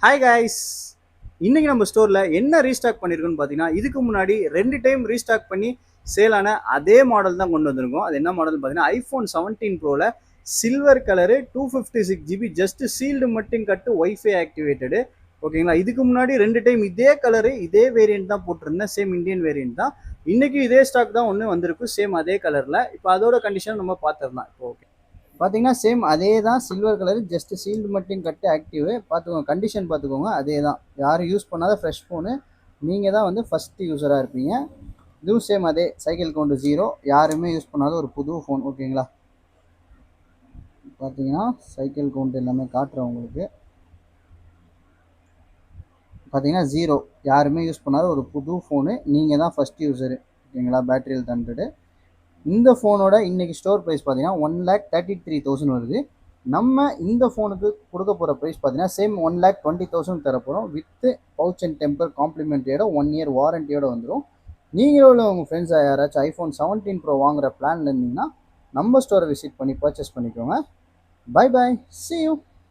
Hi guys. இன்னைக்கு நம்ம ஸ்டோரில் என்ன ரீஸ்டாக் பண்ணியிருக்கோன்னு பார்த்தீங்கன்னா, இதுக்கு முன்னாடி 2 டைம் ரீஸ்டாக் பண்ணி சேலான அதே மாடல் தான் கொண்டு வந்திருக்கோம். அது என்ன மாடல் பார்த்தீங்கன்னா, ஐஃபோன் 17 ப்ரோவில் silver colour 256 GB just sealed மட்டும் கட்டு ஒய்ஃபை ஆக்டிவேட்டடு. ஓகேங்களா? இதுக்கு முன்னாடி 2 டைம் இதே கலரு இதே வேரியன்ட் தான் போட்டிருந்தேன். சேம் இந்தியன் வேரியன்ட் தான். இன்னைக்கு இதே ஸ்டாக் தான் ஒன்று வந்திருக்கு, சேம் அதே கலரில். இப்போ அதோட கண்டிஷன் நம்ம பார்த்துடலாம். இப்போ ஓகே பார்த்தீங்கன்னா சேம் அதே தான், சில்வர் கலர் ஜஸ்ட் சீல்டு மட்டும் கட்டு ஆக்டிவ். பார்த்துக்கோங்க, கண்டிஷன் பார்த்துக்கோங்க, அதே தான். யாரும் யூஸ் பண்ணாத ஃப்ரெஷ் ஃபோனு. நீங்கள் தான் வந்து ஃபஸ்ட்டு யூஸராக இருப்பீங்க. இதுவும் சேம் அதே, சைக்கிள் கவுண்ட் 0, யாருமே யூஸ் பண்ணாத ஒரு புது ஃபோன். ஓகேங்களா? பார்த்தீங்கன்னா சைக்கிள் கவுண்ட் எல்லாமே காட்டுறேன் உங்களுக்கு. பார்த்தீங்கன்னா 0, யாருமே யூஸ் பண்ணாத ஒரு புது ஃபோனு. நீங்கள் தான் ஃபஸ்ட் யூஸரு. ஓகேங்களா? Battery health 100. இந்த ஃபோனோட இன்னைக்கு ஸ்டோர் ப்ரைஸ் பார்த்தீங்கன்னா 1,33,000 வருது. நம்ம இந்த ஃபோனுக்கு கொடுக்க போகிற ப்ரைஸ் பார்த்தீங்கன்னா சேம் 1,20,000 தர போகிறோம். வித் பவுச் அண்ட் டெம்பர் காம்ப்ளிமெண்ட்ரியோட 1 இயர் வாரண்டியோட வந்துடும். நீங்களும் உங்கள் ஃப்ரெண்ட்ஸாக யாராச்சும் ஐஃபோன் 17 ப்ரோ வாங்குற பிளான்ல இருந்தீங்கன்னா நம்ம ஸ்டோரை விசிட் பண்ணி பர்ச்சேஸ் பண்ணிக்கோங்க. Bye bye, see you.